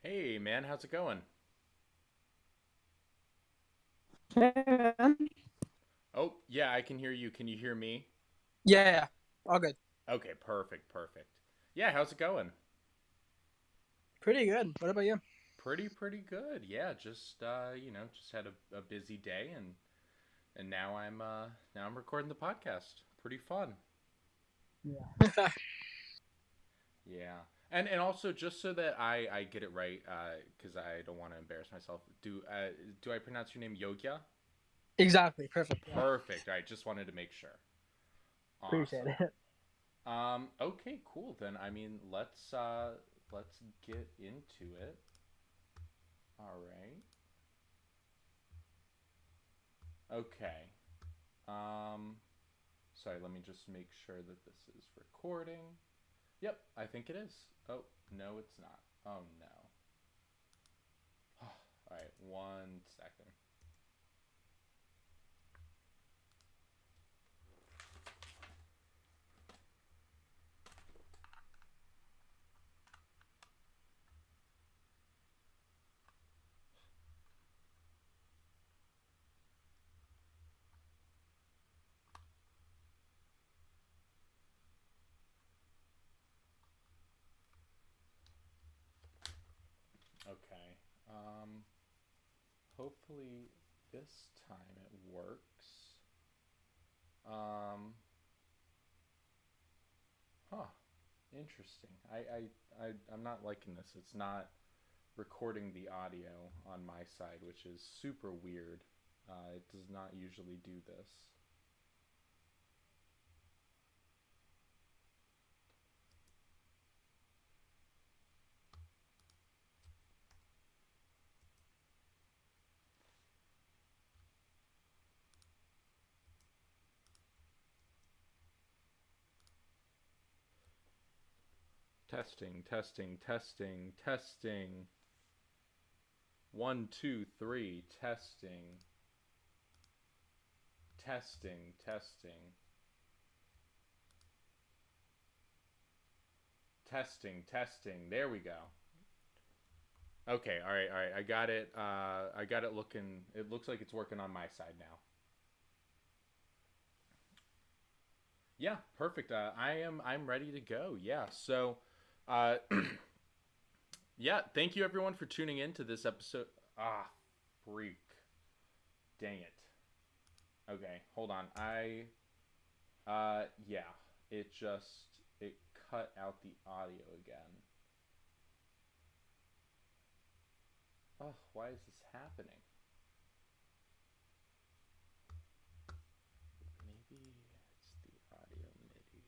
Hey man, how's it going? Hey, man. Oh, yeah, I can hear you. Can you hear me? Yeah, all good. Okay, perfect, perfect. Yeah, how's it going? Pretty good. What about you? Pretty good. Yeah, just just had a busy day and now I'm recording the podcast. Pretty fun. Yeah. Yeah. And also just so that I get it right cuz I don't want to embarrass myself. Do I pronounce your name Yogya? Exactly. Perfect. Yeah. Perfect. I just wanted to make sure. Appreciate Awesome. it. Okay, cool. Then I mean, let's get into it. All right. Okay. Um, sorry, let me just make sure that this is recording. Yep, I think it is. Oh, no, it's not. Oh no. All right, 1 second. Okay. Um, hopefully this time it works. Um, huh. Interesting. I'm not liking this. It's not recording the audio on my side, which is super weird. It does not usually do this. Testing, testing, testing, testing. One, two, three, testing, testing, testing, testing, testing. There we go. Okay, all right, all right. I got it. I got it looking. It looks like it's working on my side now. Yeah, perfect. I'm ready to go. Yeah. So, uh, yeah. Thank you everyone for tuning in to this episode. Ah, freak. Dang it. Okay, hold on. Yeah. It cut out the audio again. Oh, why is this happening? Maybe it's the audio MIDI.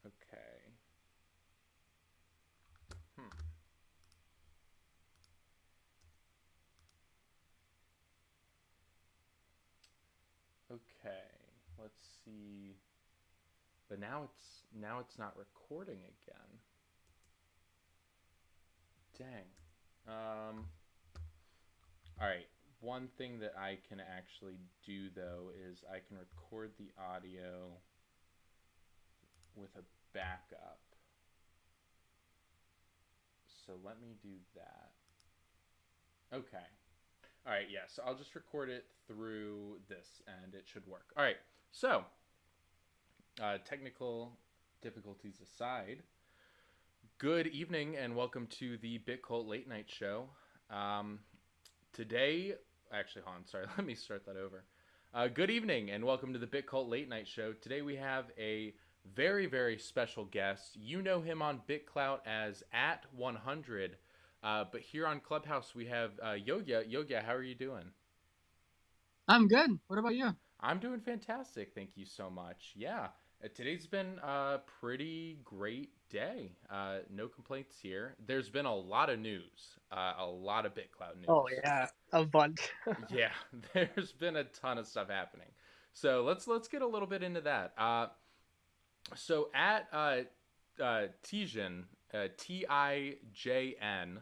Okay. Hmm. Okay. Let's see. But now it's not recording again. Dang. Um. All right. One thing that I can actually do though is I can record the audio with a backup. So let me do that. Okay. All right, yeah. So I'll just record it through this and it should work. All right. So, technical difficulties aside, good evening and welcome to the BitCult Late Night Show. Um, today, actually, hold on, sorry, let me start that over. Good evening and welcome to the BitCult Late Night Show. Today we have a very, very special guest. You know him on BitClout as at 100, but here on Clubhouse we have Yoga. Yoga, how are you doing? I'm good. What about you? I'm doing fantastic. Thank you so much. Yeah, today's been a pretty great day. No complaints here. There's been a lot of news, a lot of BitCloud Oh news. yeah, a bunch. Yeah, there's been a ton of stuff happening. So let's get a little bit into that. So at Tijin, Tijn,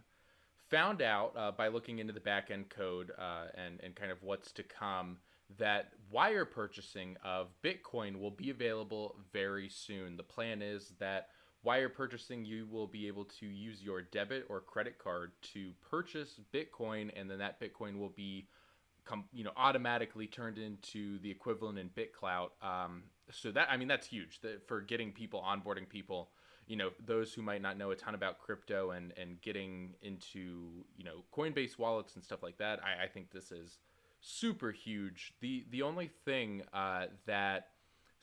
found out by looking into the backend code and kind of what's to come that wire purchasing of Bitcoin will be available very soon. The plan is that wire purchasing, you will be able to use your debit or credit card to purchase Bitcoin, and then that Bitcoin will be automatically turned into the equivalent in BitClout. So that, I mean, that's huge for getting people, onboarding people, those who might not know a ton about crypto and getting into, Coinbase wallets and stuff like that. I think this is super huge. The only thing that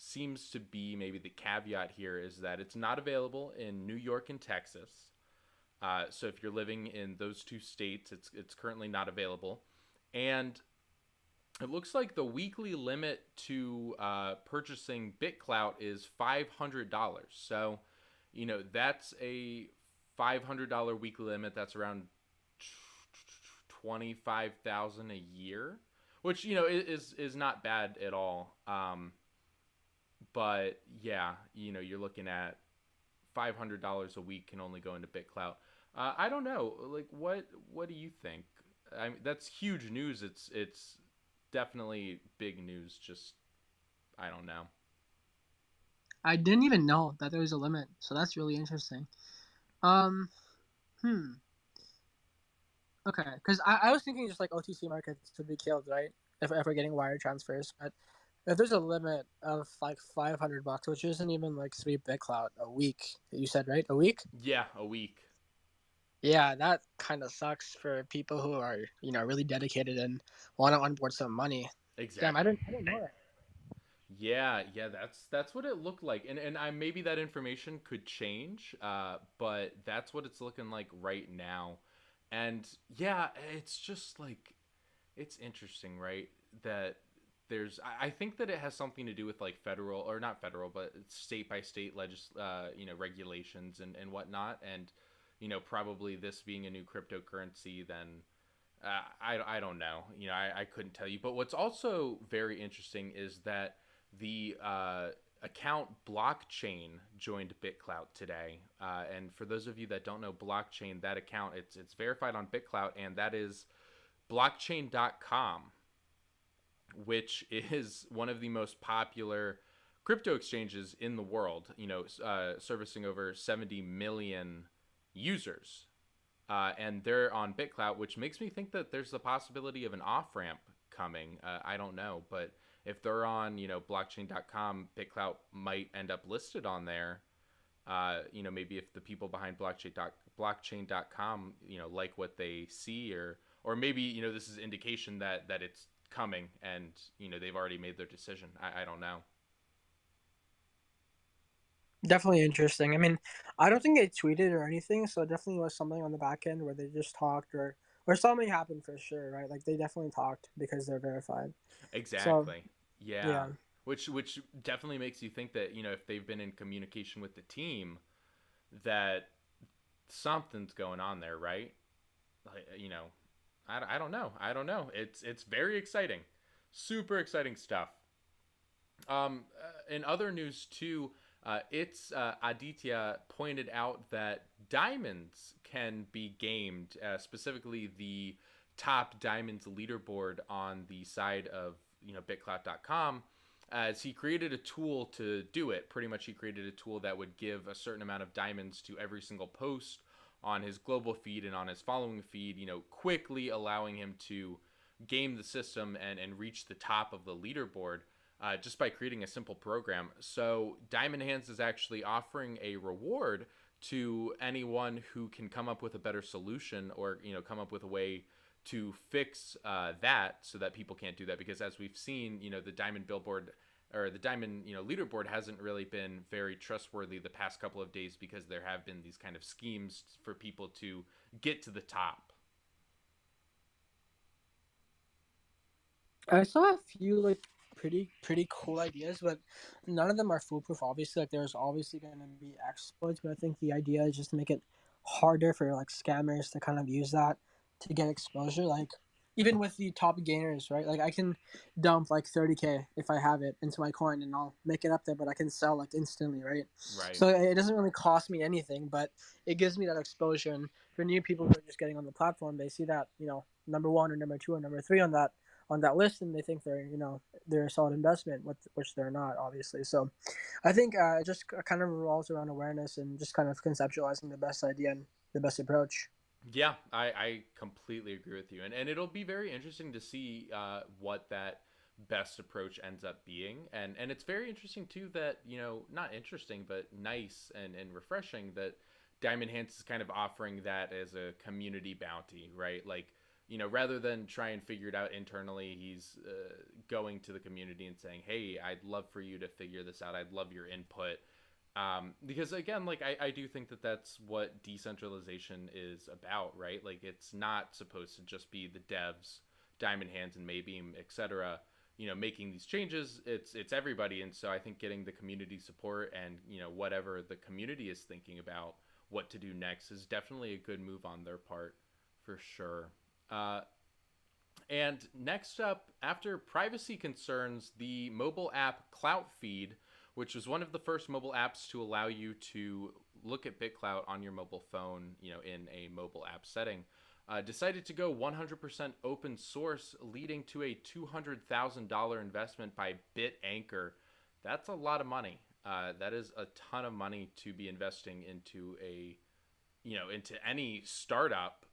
seems to be maybe the caveat here is that it's not available in New York and Texas. So if you're living in those two states, it's currently not available. And it looks like the weekly limit to purchasing BitClout is $500. So, that's a $500 weekly limit. That's around 25,000 a year, which is not bad at all. But yeah, you're looking at $500 a week can only go into BitClout. I don't know, like what do you think? I mean, that's huge news. It's definitely big news. Just I don't know. I didn't even know that there was a limit, so that's really interesting. Um, hmm. Okay, because I was thinking just like OTC markets to be killed, right? If we're getting wire transfers, but if there's a limit of like $500, which isn't even like 3 BitClout a week, you said, right? A week? Yeah, a week. Yeah, that kind of sucks for people who are really dedicated and want to onboard some money. Damn, I Exactly. didn't know that. Yeah, that's what it looked like, and maybe that information could change, but that's what it's looking like right now, and yeah, it's just like it's interesting, right? That I think that it has something to do with like federal or not federal, but state by state regulations and whatnot, and probably this being a new cryptocurrency, then I don't know. I couldn't tell you. But what's also very interesting is that the account Blockchain joined BitClout today. And for those of you that don't know Blockchain, that account it's verified on BitClout, and that is blockchain.com, which is one of the most popular crypto exchanges in the world. Servicing over 70 million users. And they're on BitClout, which makes me think that there's the possibility of an off ramp coming. I don't know, but if they're on, blockchain.com, BitClout might end up listed on there. Maybe if the people behind blockchain.com, like what they see, or maybe this is indication that it's coming, and they've already made their decision. I don't know. Definitely interesting. I mean, I don't think they tweeted or anything, so it definitely was something on the back end where they just talked or something happened for sure, right? Like they definitely talked because they're verified. So Exactly. Yeah. yeah, Which definitely makes you think that if they've been in communication with the team, that something's going on there, right? Like, I don't know. I don't know. It's very exciting, super exciting stuff. In other news too, it's Aditya pointed out that diamonds can be gamed, specifically the top diamonds leaderboard on the side of bitclout.com, as he created a tool to do it. Pretty much he created a tool that would give a certain amount of diamonds to every single post on his global feed and on his following feed, quickly allowing him to game the system and reach the top of the leaderboard, just by creating a simple program. So Diamond Hands is actually offering a reward to anyone who can come up with a better solution, or come up with a way to fix that, so that people can't do that. Because as we've seen, the Diamond Billboard or the Diamond leaderboard hasn't really been very trustworthy the past couple of days, because there have been these kind of schemes for people to get to the top. I saw a few like pretty cool ideas, but none of them are foolproof. Obviously, like there's obviously going to be exploits, but I think the idea is just to make it harder for like scammers to kind of use that to get exposure. Like even with the top gainers, right? Like I can dump like 30K if I have it into my coin, and I'll make it up there, but I can sell like instantly, right? Right. So it doesn't really cost me anything, but it gives me that exposure. And for new people who are just getting on the platform, they see that number one or number two or number three on on that list, and they think they're a solid investment, which they're not, obviously. So I think it just kind of revolves around awareness and just kind of conceptualizing the best idea and the best approach. Yeah, I completely agree with you, and it'll be very interesting to see what that best approach ends up being, and it's very interesting too that not interesting but nice and refreshing that Diamond Hands is kind of offering that as a community bounty, right? Like rather than try and figure it out internally, he's going to the community and saying, "Hey, I'd love for you to figure this out. I'd love your input." Because again, like I do think that that's what decentralization is about, right? Like it's not supposed to just be the devs, Diamond Hands and Maybeam, etc. Making these changes. It's everybody, and so I think getting the community support and whatever the community is thinking about what to do next is definitely a good move on their part, for sure. And next up, after privacy concerns, the mobile app CloutFeed, which was one of the first mobile apps to allow you to look at BitClout on your mobile phone, in a mobile app setting, decided to go 100% open source, leading to a $200,000 investment by BitAnchor. That's a lot of money. That is a ton of money to be investing into into any startup,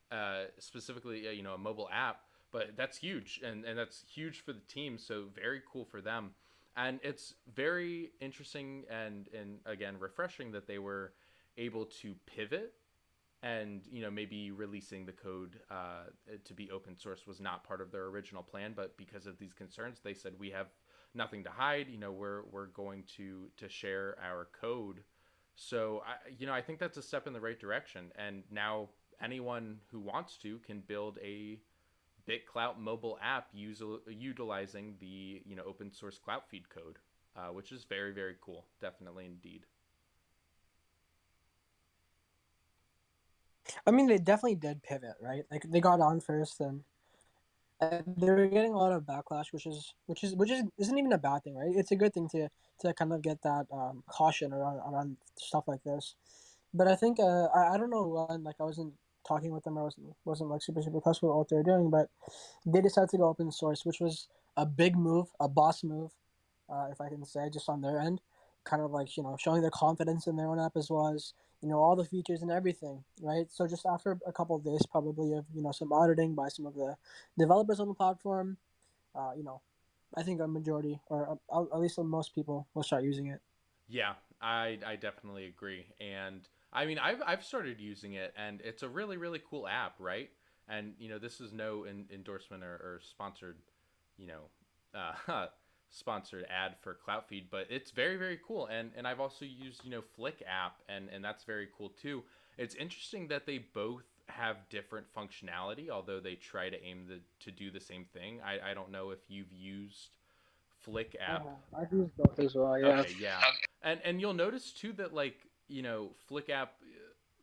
specifically, a mobile app. But that's huge, and that's huge for the team. So very cool for them. And it's very interesting and again refreshing that they were able to pivot, and maybe releasing the code to be open source was not part of their original plan, but because of these concerns they said, we have nothing to hide. We're going to share our code. So I think that's a step in the right direction, and now anyone who wants to can build a BitClout mobile app utilizing the open source CloutFeed code, which is very, very cool. Definitely, indeed. I mean, they definitely did pivot, right? Like they got on first, and they were getting a lot of backlash, which is isn't even a bad thing, right? It's a good thing to kind of get that caution around stuff like this. But I think I don't know when, like I wasn't talking with them, I wasn't like super close with what they're doing, but they decided to go open source, which was a big move, a boss move, if I can say, just on their end, kind of like showing their confidence in their own app, as well as all the features and everything, right? So just after a couple of days, probably of some auditing by some of the developers on the platform, uh, you know, I think a majority, or at least most people, will start using it. Yeah, I definitely agree. And I mean, I've started using it, and it's a really, really cool app, right? And this is no endorsement or sponsored, you know, sponsored ad for CloutFeed, but it's very, very cool. And I've also used Flick app, and that's very cool too. It's interesting that they both have different functionality, although they try to aim to do the same thing. I don't know if you've used Flick app. I've used both as well. Yeah. Okay, yeah. And you'll notice too that, like, Flick app,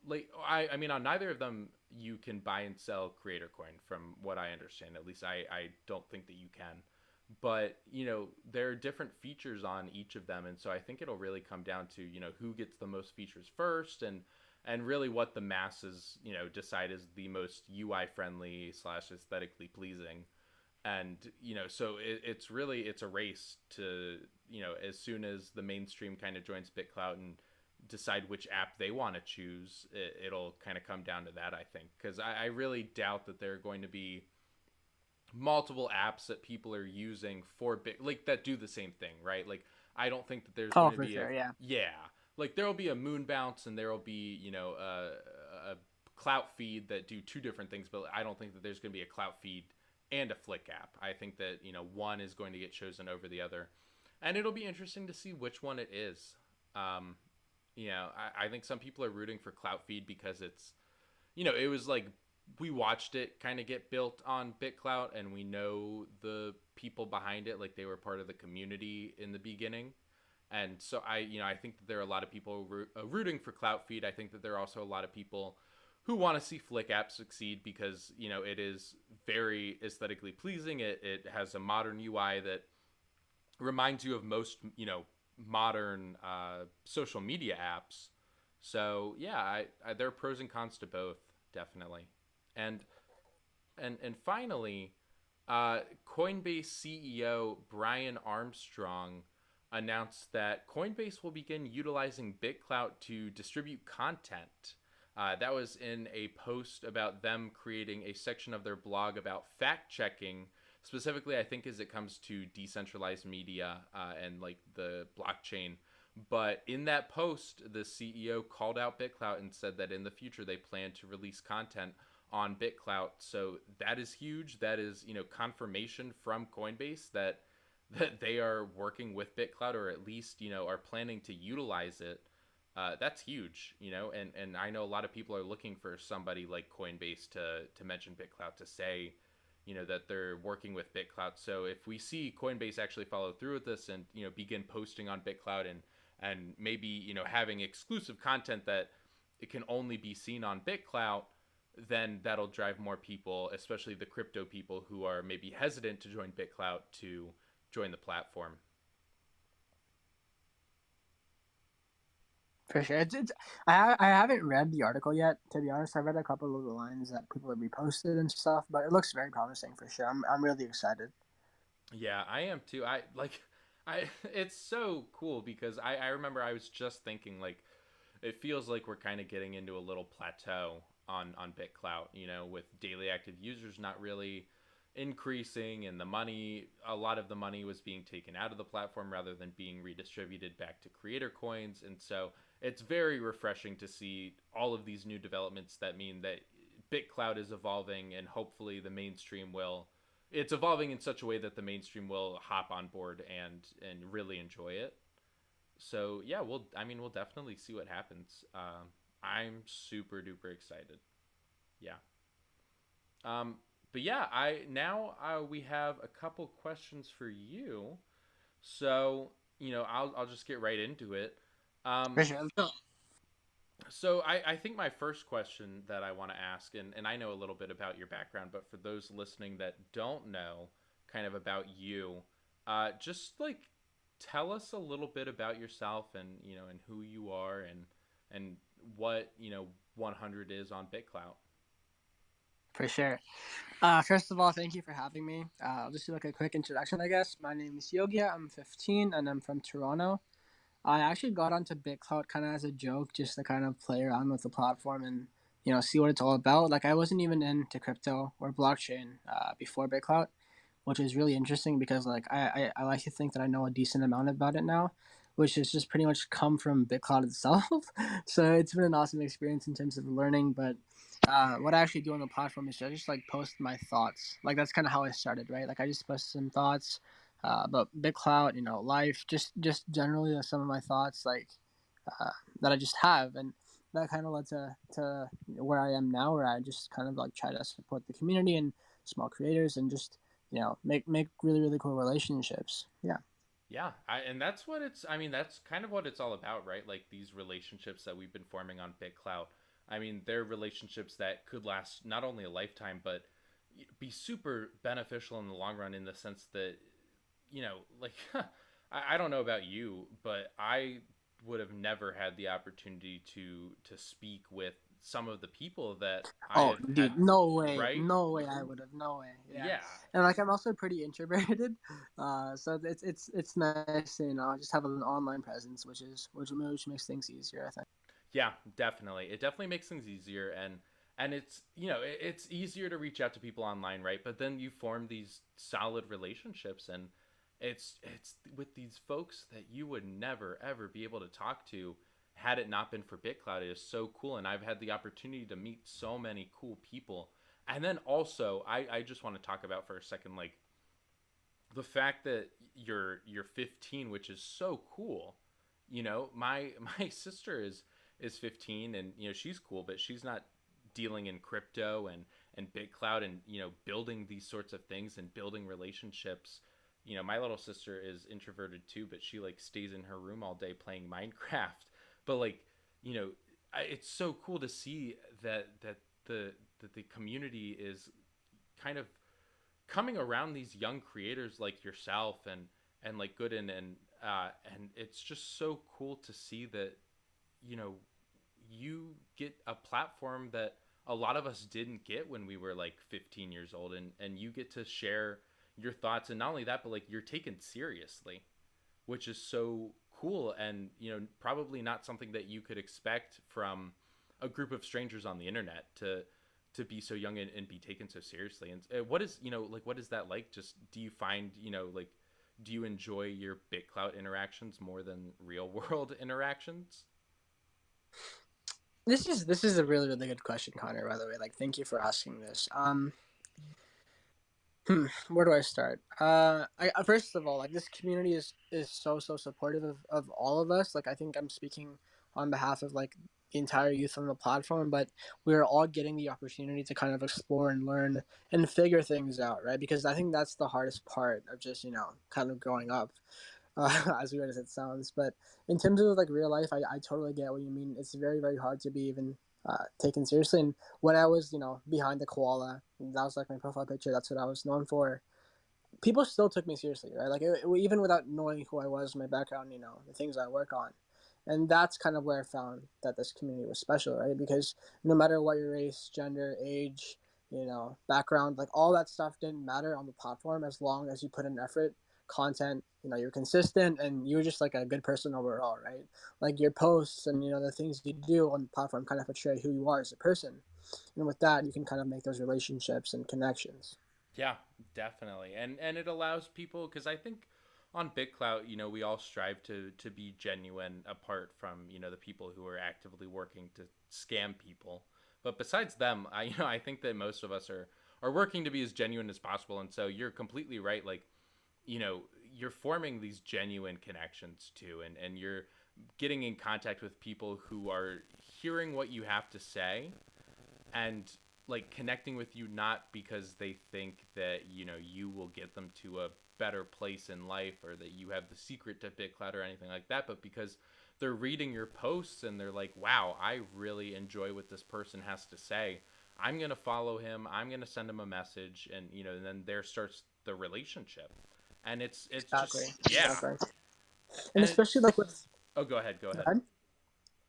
like I mean, on neither of them you can buy and sell creator coin, from what I understand. At least I don't think that you can. But there are different features on each of them, and so I think it'll really come down to who gets the most features first, and really what the masses decide is the most UI friendly / aesthetically pleasing. And so it's a race to as soon as the mainstream kind of joins BitClout and decide which app they want to choose, it'll kind of come down to that, I think, because I really doubt that there are going to be multiple apps that people are using for like that do the same thing, right? Like I don't think that there's Oh, going to for be sure. Yeah. like there will be a moon bounce, and there will be a clout feed that do two different things, but I don't think that there's going to be a clout feed and a Flick app. I think that one is going to get chosen over the other, and it'll be interesting to see which one it is. um I think some people are rooting for clout feed because it's it was like we watched it kind of get built on BitClout, and we know the people behind it, like they were part of the community in the beginning. And so I think that there are a lot of people rooting for CloutFeed. I think that there are also a lot of people who want to see Flick app succeed because it is very aesthetically pleasing. It has a modern UI that reminds you of most modern social media apps. So yeah, there are pros and cons to both, definitely. And and finally, Coinbase CEO Brian Armstrong announced that Coinbase will begin utilizing BitClout to distribute content. That was in a post about them creating a section of their blog about fact checking, specifically, I think, as it comes to decentralized media and like the blockchain. But in that post, the CEO called out BitClout and said that in the future they plan to release content on BitClout. So that is huge. That is, confirmation from Coinbase that they are working with BitClout, or at least, are planning to utilize it. That's huge, and I know a lot of people are looking for somebody like Coinbase to mention BitClout, to say, that they're working with BitClout. So if we see Coinbase actually follow through with this and, begin posting on BitClout and maybe, having exclusive content that it can only be seen on BitClout, then that'll drive more people, especially the crypto people who are maybe hesitant to join BitClout, to join the platform. For sure. I haven't read the article yet, to be honest. I read a couple of the lines that people have reposted and stuff, but it looks very promising for sure. I'm really excited. Yeah, I am too. I it's so cool because I remember I was just thinking, like, it feels like we're kind of getting into a little plateau on BitClout, with daily active users not really increasing, and a lot of the money was being taken out of the platform rather than being redistributed back to creator coins. And so it's very refreshing to see all of these new developments that mean that BitClout is evolving, and hopefully the mainstream will. It's evolving in such a way that the mainstream will hop on board and really enjoy it. So yeah, we'll definitely see what happens. I'm super duper excited. Yeah. Um, but yeah, I now we have a couple questions for you. So I'll just get right into it. For Um, sure. Let's go. so I think my first question that I want to ask, and I know a little bit about your background, but for those listening that don't know kind of about you, just like tell us a little bit about yourself, and and who you are, and what 100 is on BitClout. For sure. First of all, thank you for having me. I'll just do like a quick introduction, I guess. My name is Yogia. I'm 15 and I'm from Toronto. I actually got onto BitClout kind of as a joke, just to kind of play around with the platform and see what it's all about. Like I wasn't even into crypto or blockchain before BitClout, which is really interesting because like I like to think that I know a decent amount about it now, which has just pretty much come from BitCloud itself. So it's been an awesome experience in terms of learning. But what I actually do on the platform is I just like post my thoughts. Like that's kind of how I started, right? Like I just post some thoughts about BitCloud, life, just generally some of my thoughts, like that I just have, and that kind of led to where I am now, where I just kind of like try to support the community and small creators, and just make really really cool relationships. Yeah. Yeah, and that's what it's. I mean, that's kind of what it's all about, right? Like these relationships that we've been forming on BitClout. I mean, they're relationships that could last not only a lifetime, but be super beneficial in the long run. In the sense that, like, I don't know about you, but I would have never had the opportunity to speak with some of the people that I Oh, have had. dude, no way, Right? no way, I would have, no way. Yeah, Yeah. and like I'm also pretty introverted, so it's nice to just have an online presence, which makes things easier, I think. Yeah, definitely. It definitely makes things easier, and it's it's easier to reach out to people online, right? But then you form these solid relationships, and it's with these folks that you would never ever be able to talk to had it not been for BitCloud. It is so cool, and I've had the opportunity to meet so many cool people. And then also, I just want to talk about for a second, like the fact that you're 15, which is so cool. My my sister is 15, and she's cool, but she's not dealing in crypto and BitCloud, and building these sorts of things and building relationships. My little sister is introverted too, but she like stays in her room all day playing Minecraft. But like, you know, it's so cool to see that the community is kind of coming around these young creators like yourself, and like good, and it's just so cool to see that you know you get a platform that a lot of us didn't get when we were like 15 years old, and you get to share your thoughts, and not only that, but like you're taken seriously, which is so cool, and probably not something that you could expect from a group of strangers on the internet to be so young and be taken so seriously. And what is like what is that like? Just do you find like do you enjoy your BitClout interactions more than real world interactions? This is a really really good question, Connor. By the way, like thank you for asking this. Where do I start? First of all, like this community is so supportive of all of us. Like I think I'm speaking on behalf of like the entire youth on the platform, but we're all getting the opportunity to kind of explore and learn and figure things out, right? Because I think that's the hardest part of just kind of growing up, as weird as it sounds. But in terms of like real life, I totally get what you mean. It's very very hard to be even taken seriously. And when I was behind the koala, that was like my profile picture. That's what I was known for. People still took me seriously, right? Like even without knowing who I was, my background, the things I work on. And that's kind of where I found that this community was special, right? Because no matter what your race, gender, age, background, like all that stuff didn't matter on the platform as long as you put in effort, content, you're consistent and you're just like a good person overall, right? Like your posts and the things you do on the platform kind of portray who you are as a person. And with that, you can kind of make those relationships and connections. Yeah, definitely. And it allows people, because I think on BitClout, we all strive to be genuine apart from, the people who are actively working to scam people. But besides them, I I think that most of us are working to be as genuine as possible. And so you're completely right. Like, you're forming these genuine connections too, and you're getting in contact with people who are hearing what you have to say, and like connecting with you not because they think that you will get them to a better place in life, or that you have the secret to BitClout or anything like that, but because they're reading your posts and they're like, wow, I really enjoy what this person has to say. I'm going to follow him. I'm going to send him a message, and then there starts the relationship. And it's Exactly. just, yeah. Exactly. And And it, especially like with oh, go ahead, go ahead.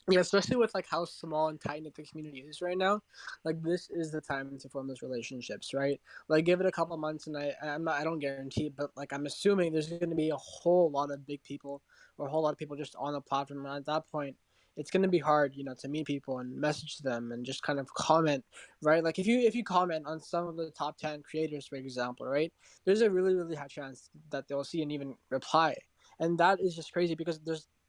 yeah, especially with like how small and tight knit the community is right now, like this is the time to form those relationships, right? Like give it a couple months, and I don't guarantee, but like I'm assuming there's going to be a whole lot of big people or a whole lot of people just on the platform. And at that point, it's going to be hard, to meet people and message them and just kind of comment, right? Like if you comment on some of the top 10 creators, for example, right? There's a really really high chance that they'll see and even reply, and that is just crazy because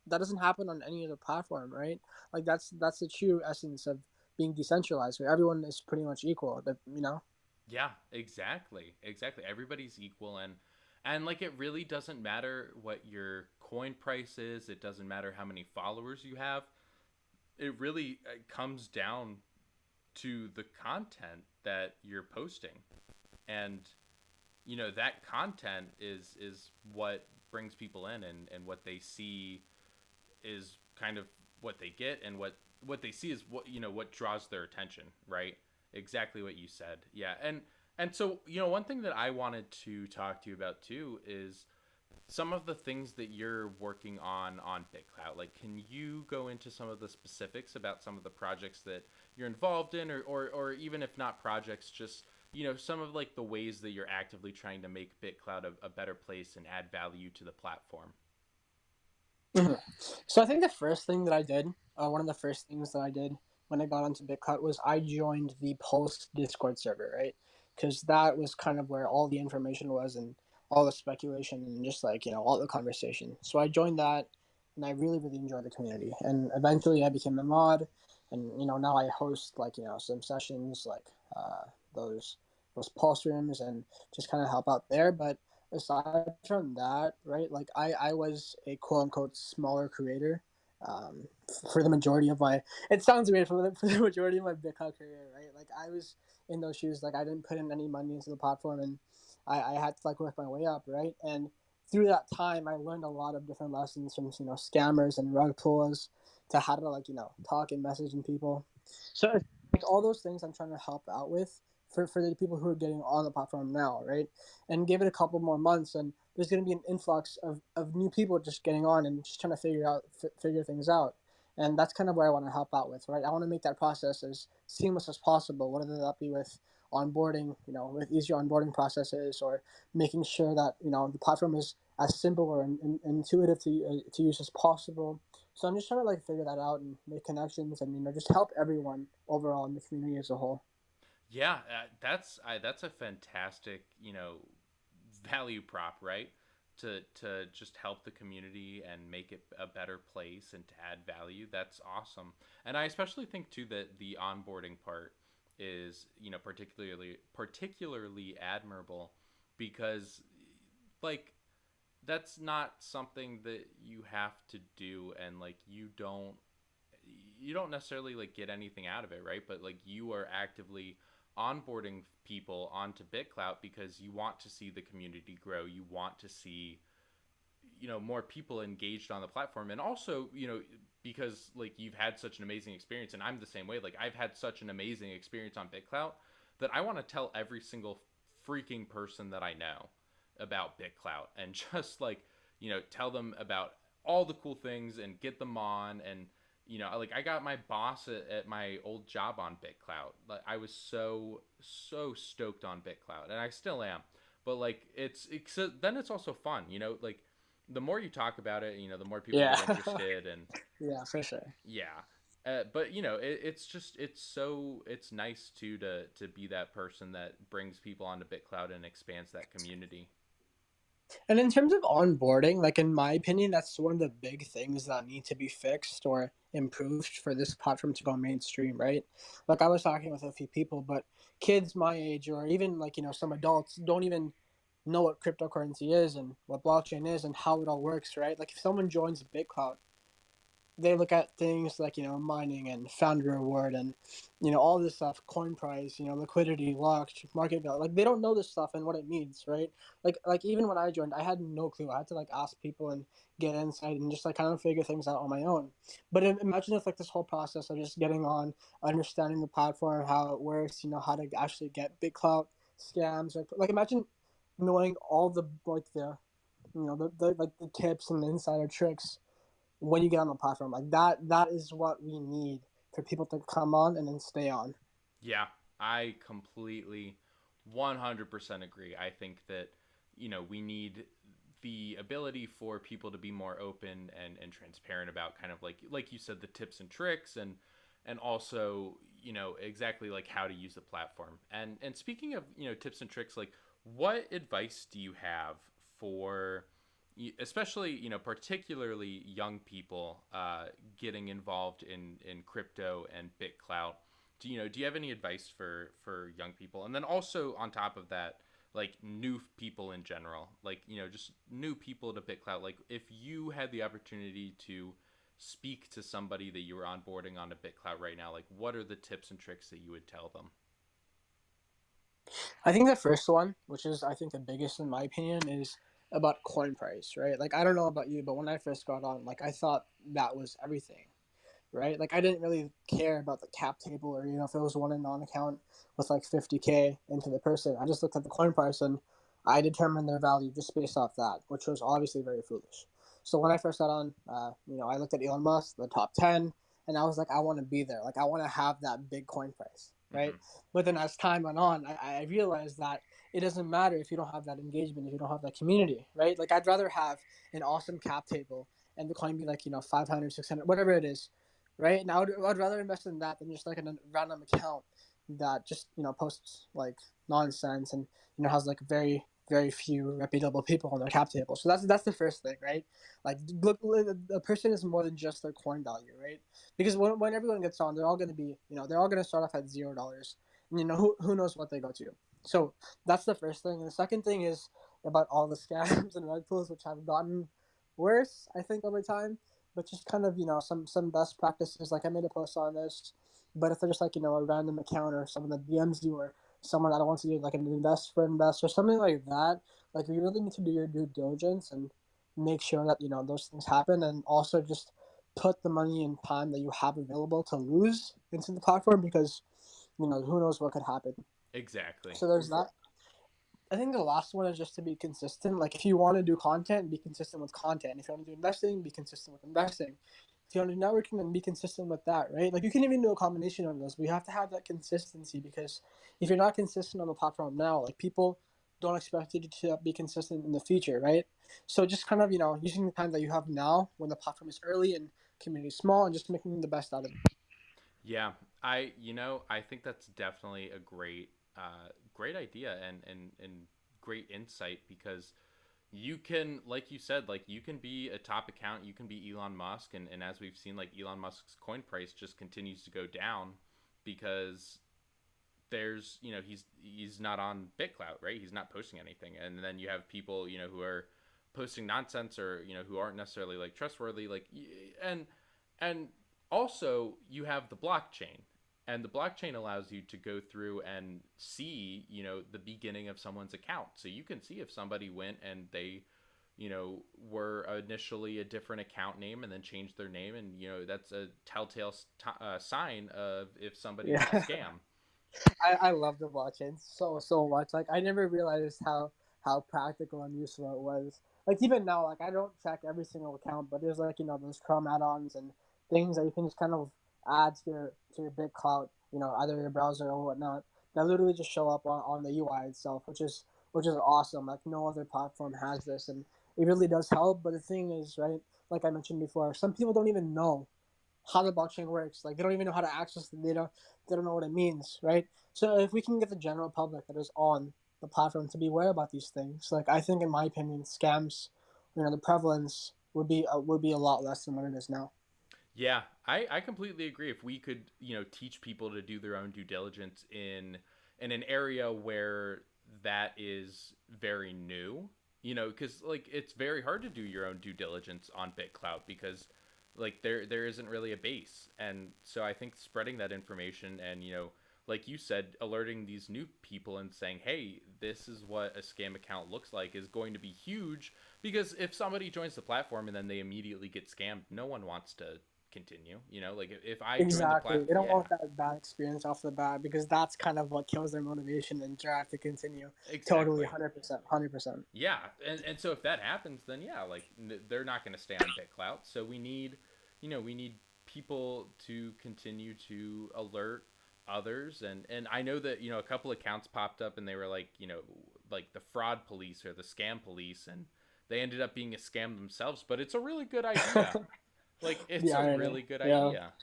that doesn't happen on any other platform, right? Like that's the true essence of being decentralized, where everyone is pretty much equal. Yeah, exactly, everybody's equal, and like it really doesn't matter what your coin price is. It doesn't matter how many followers you have. It really comes down to the content that you're posting, and that content is what brings people in, and what they see is kind of what they get, and what they see is what what draws their attention, right? Exactly what you said. Yeah. And so one thing that I wanted to talk to you about too is some of the things that you're working on BitClout. Like, can you go into some of the specifics about some of the projects that you're involved in, or even if not projects, just some of like the ways that you're actively trying to make BitClout a better place and add value to the platform? Mhm. So I think the first thing that I did, one of the first things that I did when I got onto BitCut was I joined the Pulse Discord server, right? Because that was kind of where all the information was and all the speculation and just like all the conversation. So I joined that, and I really really enjoyed the community. And eventually I became a mod, and now I host like some sessions like those those Pulse rooms and just kind of help out there. But aside from that, right, like I was a quote unquote smaller creator um, for the majority of my. It sounds weird for the majority of my Bitcoin career, right? Like I was in those shoes. Like I didn't put in any money into the platform, and I had to like work my way up, right? And through that time, I learned a lot of different lessons from scammers and rug pulls to how to like talk and messaging people. So like all those things I'm trying to help out with for the people who are getting on the platform now, right? And give it a couple more months, and there's going to be an influx of new people just getting on and just trying to figure things out. And that's kind of where I want to help out with, right? I want to make that process as seamless as possible, whether that be with onboarding, with easier onboarding processes, or making sure that the platform is as simple or intuitive to use as possible. So I'm just trying to like figure that out and make connections, and just help everyone overall in the community as a whole. Yeah, that's a fantastic value prop, right? To just help the community and make it a better place and to add value. That's awesome. And I especially think too that the onboarding part is particularly admirable because like that's not something that you have to do, and like you don't necessarily like get anything out of it, right? But like you are actively onboarding people onto BitClout because you want to see the community grow. You want to see more people engaged on the platform, and also because like you've had such an amazing experience, and I'm the same way. Like I've had such an amazing experience on BitClout that I want to tell every single freaking person that I know about BitClout and just like tell them about all the cool things and get them on. And like I got my boss at my old job on BitClout. Like I was so stoked on BitClout, and I still am. But like then it's also fun, like the more you talk about it, the more people Yeah. get interested. And Yeah, for sure. yeah. But it's just it's nice too to be that person that brings people onto BitClout and expands that community. And in terms of onboarding, like in my opinion, that's one of the big things that need to be fixed or improved for this platform to go mainstream, right? Like I was talking with a few people, but kids my age or even like, some adults don't even know what cryptocurrency is and what blockchain is and how it all works, right? Like if someone joins BitCloud, they look at things like mining and founder reward and all this stuff, coin price, liquidity, locked market value. Like they don't know this stuff and what it means, right? Like even when I joined, I had no clue. I had to like ask people and get insight and just like kind of figure things out on my own. But imagine if like this whole process of just getting on, understanding the platform, how it works, how to actually get big clout scams, like imagine knowing all the like the tips and the insider tricks when you get on the platform. Like that is what we need for people to come on and then stay on. Yeah, I completely 100% agree. I think that we need the ability for people to be more open and transparent about kind of like you said, the tips and tricks, and also exactly like how to use the platform. And speaking of tips and tricks, like what advice do you have for especially particularly young people getting involved in crypto and BitClout? Do you have any advice for young people? And then also on top of that, like new people in general, like just new people to BitClout. Like if you had the opportunity to speak to somebody that you were onboarding onto BitClout right now, like what are the tips and tricks that you would tell them? I think the first one, which is I think the biggest in my opinion, is about coin price, right? Like I don't know about you, but when I first got on, like I thought that was everything, right? Like I didn't really care about the cap table or if it was one in on account with like 50K into the person. I just looked at the coin price and I determined their value just based off that, which was obviously very foolish. So when I first got on, I looked at Elon Musk, the top 10, and I was like, I want to be there. Like I want to have that big coin price, right? Mm-hmm. But then as time went on, I realized that it doesn't matter if you don't have that engagement, if you don't have that community, right? Like I'd rather have an awesome cap table and the coin be like 500, 600, whatever it is, right? And I'd rather invest in that than just like in a random account that just posts like nonsense and has like very few reputable people on their cap table. So that's the first thing, right? Like look, a person is more than just their coin value, right? Because when everyone gets on, they're all going to be they're all going to start off at $0, and who knows what they go to. So that's the first thing. And the second thing is about all the scams and rug pulls, which have gotten worse, I think, over time, but just kind of some best practices. Like I made a post on this, but if they're just like a random account or someone that DMs you or someone that wants to do like an invest or something like that, like you really need to do your due diligence and make sure that those things happen, and also just put the money and time that you have available to lose into the platform, because who knows what could happen. Exactly. So there's that. I think the last one is just to be consistent. Like if you want to do content, be consistent with content. If you want to do investing, be consistent with investing. If networking and be consistent with that, right? Like you can even do a combination of those. We have to have that consistency because if you're not consistent on the platform now, like people don't expect you to be consistent in the future, right? So just kind of using the time that you have now when the platform is early and community is small and just making the best out of it. Yeah, I think that's definitely a great idea and great insight because you can, like you said, like you can be a top account, you can be Elon Musk, and as we've seen, like Elon Musk's coin price just continues to go down because there's he's not on BitClout, right? He's not posting anything, and then you have people who are posting nonsense or who aren't necessarily like trustworthy, like and also you have the blockchain, and the blockchain allows you to go through and see the beginning of someone's account, so you can see if somebody went and they were initially a different account name and then changed their name, and that's a telltale sign of if somebody was a Yeah. scam. I love the blockchain so much. Like I never realized how practical and useful it was. Like even now, like I don't check every single account, but there's like those Chrome add-ons and things that you can just kind of add to your BitClout, either your browser or whatnot. That literally just show up on the UI itself, which is awesome. Like no other platform has this, and it really does help. But the thing is, right, like I mentioned before, some people don't even know how the blockchain works. Like they don't even know how to access the data. They don't know what it means, right? So if we can get the general public that is on the platform to be aware about these things, like I think, in my opinion, scams, the prevalence would be a lot less than what it is now. Yeah, I completely agree. If we could, teach people to do their own due diligence in an area where that is very new, because like it's very hard to do your own due diligence on BitClout because like there isn't really a base, and so I think spreading that information and like you said, alerting these new people and saying, hey, this is what a scam account looks like is going to be huge because if somebody joins the platform and then they immediately get scammed, no one wants to continue. Like if I join the Exactly. platform, They don't yeah, want that bad experience off the bat because that's kind of what kills their motivation and drive to continue. Totally, exactly. 100%, 100%. Yeah, and so if that happens, then yeah, like they're not going to stay on BitClout. So we need people to continue to alert others, and I know that a couple accounts popped up and they were like like the fraud police or the scam police, and they ended up being a scam themselves. But it's a really good idea. Like The it's a irony. really good Yeah. idea.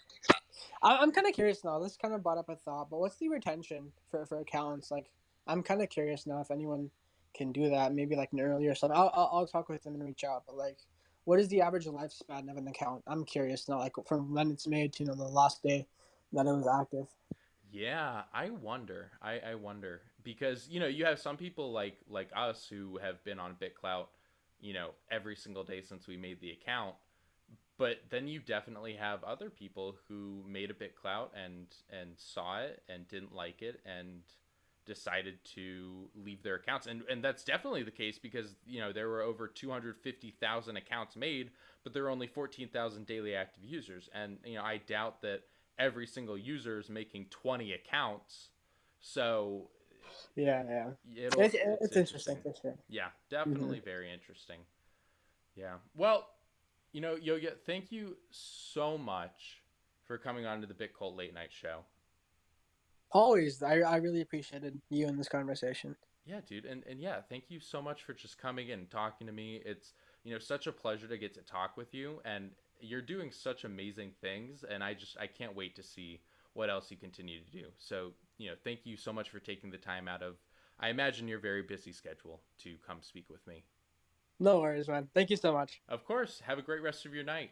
I'm kind of curious now. This kind of brought up a thought, but what's the retention for accounts? Like, I'm kind of curious now if anyone can do that. Maybe like an earlier or something. I'll talk with them and reach out. But like, what is the average lifespan of an account? I'm curious now. Like from when it's made to the last day that it was active. Yeah, I wonder. I wonder because you have some people like us who have been on BitClout, every single day since we made the account. But then you definitely have other people who made a BitClout and saw it and didn't like it and decided to leave their accounts. And that's definitely the case because there were over 250,000 accounts made, but there are only 14,000 daily active users. And I doubt that every single user is making 20 accounts. So Yeah, yeah. it's It's interesting interesting. for sure. Yeah, Hmm. definitely very interesting. Yeah. Well, Yoga, thank you so much for coming on to the BitCult Late Night Show. Always, I really appreciated you in this conversation. Yeah, dude, and yeah, thank you so much for just coming in and talking to me. It's such a pleasure to get to talk with you, and you're doing such amazing things, and I can't wait to see what else you continue to do. So thank you so much for taking the time out of I imagine your very busy schedule to come speak with me. No worries, man. Thank you so much. Of course, have a great rest of your night.